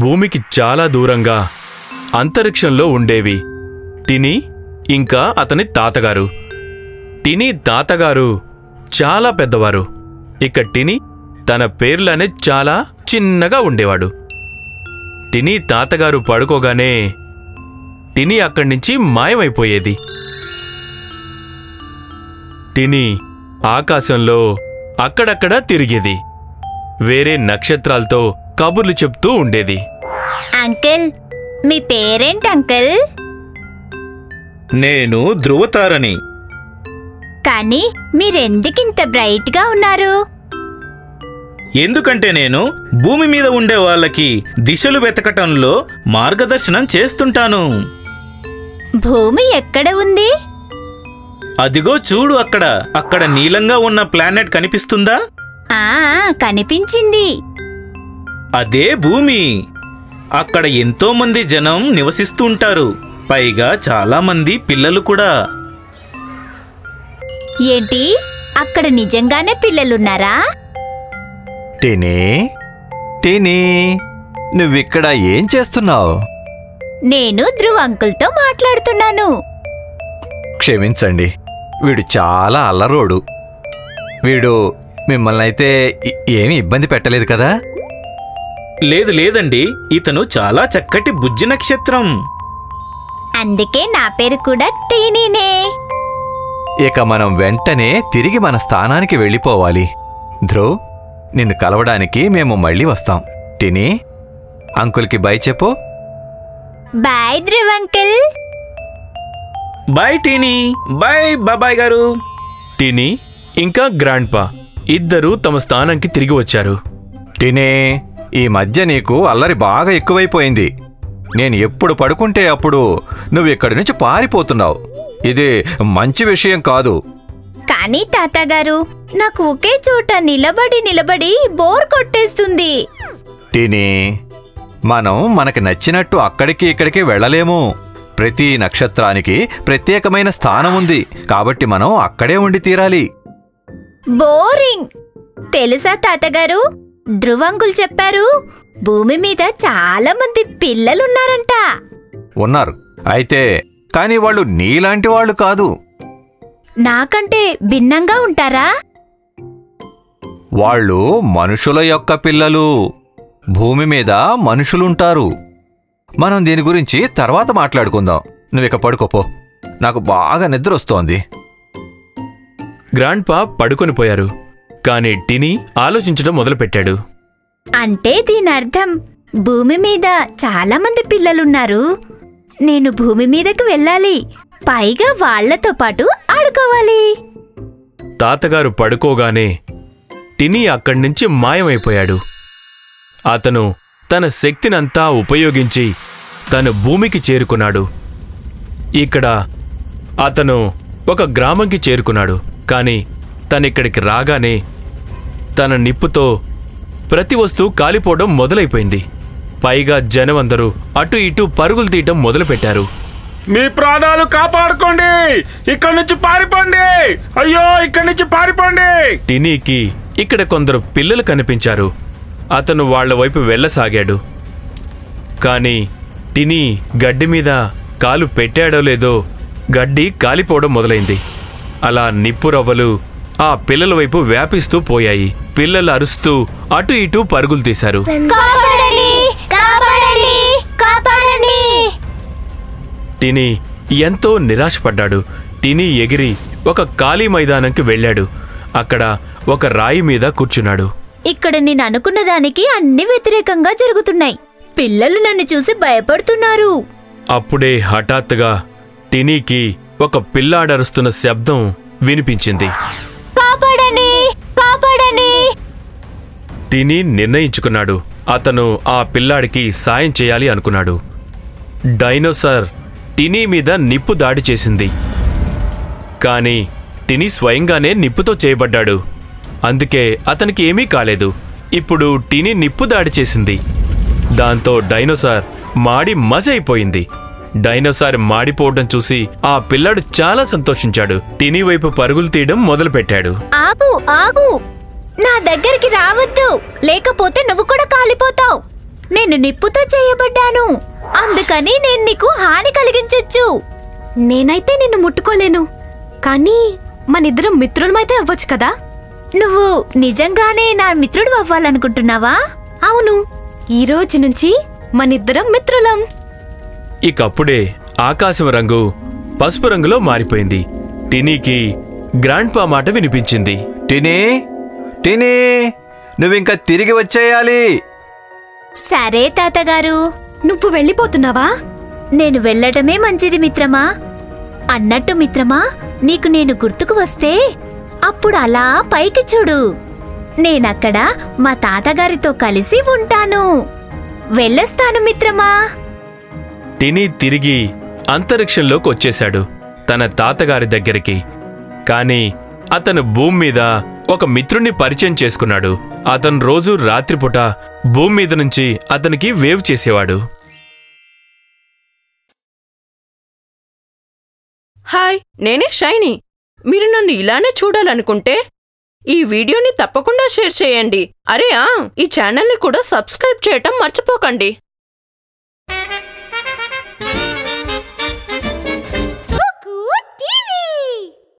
భూమికి చాలా దూరంగా అంతరిక్షంలో ఉండేవి టినీ ఇంకా అతని తాతగారు. టినీ తాతగారు చాలా పెద్దవారు. ఇక టినీ తన పేర్లనే చాలా చిన్నగా ఉండేవాడు. టినీ తాతగారు పడుకోగానే టినీ అక్కడ్నుంచి మాయమైపోయేది. టినీ ఆకాశంలో అక్కడక్కడా తిరిగేది. వేరే నక్షత్రాలతో కబుర్లు చెప్తూ ఉండేది. అంకుల్, మీ పేరేంటి అంకుల్? నేను ధ్రువతారని. కానీ మీరెందుకింత బ్రైట్గా ఉన్నారు? ఎందుకంటే నేను భూమి మీద ఉండే వాళ్ళకి దిశలు వెతకటంలో మార్గదర్శనం చేస్తుంటాను. భూమి ఎక్కడ ఉంది? అదిగో చూడు, అక్కడ నీలంగా ఉన్న ప్లానెట్ కనిపిస్తుందా? కనిపించింది. అదే భూమి. అక్కడ ఎంతో మంది జనం నివసిస్తూ ఉంటారు. పైగా చాలా మంది పిల్లలు కూడా. ఏంటి, అక్కడ నిజంగానే పిల్లలున్నారా? టినీ, నువ్విక్కడ ఏం చేస్తున్నావు? నేను ధ్రువ్ అంకుల్తో మాట్లాడుతున్నాను. క్షమించండి, వీడు చాలా అల్లరోడు. వీడు మిమ్మల్ని అయితే ఏమీ ఇబ్బంది పెట్టలేదు కదా? లేదండి, ఇతను చాలా చక్కటి బుజ్జి నక్షత్రం. అందుకే నా పేరు కూడా టీనీనే. ఇక మనం వెంటనే తిరిగి మన స్థానానికి వెళ్ళిపోవాలి. ధ్రువ్, నిన్ను కలవడానికి మేము మళ్ళీ వస్తాం. టినీ, అంకుల్కి బై చెప్పు. Bye Dhruv uncle. Bye Tini. Bye బాబాయ్ గారు. టినీ ఇంకా గ్రాండ్పా ఇద్దరూ తమ స్థానానికి తిరిగి వచ్చారు. టినీ, ఈ మధ్య నీకు అల్లరి బాగా ఎక్కువైపోయింది. నేను ఎప్పుడు పడుకుంటే అప్పుడు నువ్వు ఇక్కడి నుంచి పారిపోతున్నావు. ఇది మంచి విషయం కాదు. కానీ తాతగారు, నాకు ఒకే చోట నిలబడి బోర్ కొట్టేస్తుంది. టినీ, మనం మనకి నచ్చినట్టు అక్కడికి ఇక్కడికి వెళ్ళలేము. ప్రతి నక్షత్రానికి ప్రత్యేకమైన స్థానం ఉంది. కాబట్టి మనం అక్కడే ఉండి తీరాలి. బోరింగ్. తెలుసా తాతగారు, ధ్రువ్ అంకుల్ చెప్పారు భూమి మీద చాలా మంది పిల్లలున్నారంట. ఉన్నారు అయితే, కానీ వాళ్ళు నీలాంటి వాళ్ళు కాదు. నాకంటే భిన్నంగా ఉంటారా? వాళ్ళు మనుషుల యొక్క పిల్లలు. భూమి మీద మనుషులుంటారు. మనం దీని గురించి తర్వాత మాట్లాడుకుందాం. నువ్విక పడుకోపో, నాకు బాగా నిద్రొస్తోంది. గ్రాండ్పా పడుకొని పోయారు. కాని టినీ ఆలోచించడం మొదలుపెట్టాడు. అంటే దీనర్థం భూమి మీద చాలా మంది పిల్లలున్నారు. నేను భూమి మీదకి వెళ్ళాలి, పైగా వాళ్లతో పాటు ఆడుకోవాలి. తాతగారు పడుకోగానే టినీ అక్కడ్నుంచి మాయమైపోయాడు. అతను తన శక్తినంతా ఉపయోగించి తను భూమికి చేరుకున్నాడు. ఇక్కడ అతను ఒక గ్రామంకి చేరుకున్నాడు. కాని తనిక్కడికి రాగానే తన నిప్పుతో ప్రతి వస్తువు కాలిపోవడం మొదలైపోయింది. పైగా జనమందరూ అటు ఇటు పరుగులు తీయటం మొదలుపెట్టారు. మీ ప్రాణాలు కాపాడుకోండి, ఇక్కడి నుంచి పారిపోండి, అయ్యో ఇక్కడి నుంచి పారిపోండి. టినీకి ఇక్కడ కొందరు పిల్లలు కనిపించారు. అతను వాళ్ల వైపు వెళ్ళసాగాడు. కాని టినీ గడ్డి మీద కాలు పెట్టాడో లేదో గడ్డి కాలిపోవడం మొదలైంది. అలా నిప్పురవ్వలు ఆ పిల్లల వైపు వ్యాపిస్తూ పోయాయి. పిల్లలు అరుస్తూ అటు ఇటు పరుగులు తీశారు. టినీ ఎంతో నిరాశపడ్డాడు. టినీ ఎగిరి ఒక ఖాళీ మైదానంకి వెళ్ళాడు. అక్కడ ఒక రాయి మీద కూర్చున్నాడు. ఇక్కడ నేను అనుకున్న దానికి అన్ని వ్యతిరేకంగా జరుగుతున్నాయి. పిల్లలు నన్ను చూసి భయపడుతున్నారు. అప్పుడే హఠాత్తుగా టినీకి ఒక పిల్లాడరుస్తున్న శబ్దం వినిపించింది. కాపాడండి, కాపాడండి. టినీ నిర్ణయించుకున్నాడు. అతను ఆ పిల్లాడికి సాయం చేయాలి అనుకున్నాడు. డైనోసార్ టినీ మీద నిప్పు దాడి చేసింది. కాని టినీ స్వయంగానే నిప్పుతో చేయబడ్డాడు. అందుకే అతనికి ఏమీ కాలేదు. ఇప్పుడు టినీ నిప్పు దాడి చేసింది. దాంతో డైనోసార్ మాడి మసి అయిపోయింది. డైనోసార్ మాడిపోవడం చూసి ఆ పిల్లాడు చాలా సంతోషించాడు. టినీ వైపు పరుగులు తీయడం మొదలుపెట్టాడు. ఆగు, ఆగు, నా దగ్గరికి రావద్దు, లేకపోతే నువ్వు కూడా కాలిపోతావు. నేను నిప్పుతో చేయబడ్డాను, అందుకని నేను నీకు హాని కలిగించొచ్చు. నేనైతే నిన్ను ముట్టుకోలేను, కానీ మనిద్దరం మిత్రులమైతే అవ్వచ్చు కదా. నువ్వు నిజంగానే నా మిత్రుడు అవ్వాలనుకుంటున్నావా? అవును, ఈ రోజు నుంచి మనిద్దరం మిత్రులం. ఇకప్పుడే ఆకాశం రంగు పసుపు రంగులో మారిపోయింది. టినీకి గ్రాండ్ పా మాట వినిపించింది. టినీ, టినీ, నువ్వింక తిరిగి వచ్చేయాలి. సరే తాతగారు. నువ్వు వెళ్ళిపోతున్నావా? నేను వెళ్ళటమే మంచిది మిత్రమా. అన్నట్టు మిత్రమా, నీకు నేను గుర్తుకు వస్తే అప్పుడు అలా పైకి చూడు. నేనక్కడ మా తాతగారితో కలిసి ఉంటాను. వెళ్ళొస్తాను మిత్రమా. టినీ తిరిగి అంతరిక్షంలోకి వచ్చేశాడు తన తాతగారి దగ్గరికి. కాని అతను భూమి మీద ఒక మిత్రుణ్ణి పరిచయం చేసుకున్నాడు. అతను రోజు రాత్రిపూట భూమి మీద నుంచి అతనికి వేవ్ చేసేవాడు. హాయ్, నేనే షైనీ. మీరు నన్ను ఇలానే చూడాలనుకుంటే ఈ వీడియోని తప్పకుండా షేర్ చేయండి. ఈ ఛానల్ని కూడా సబ్స్క్రైబ్ చేయటం మర్చిపోకండి.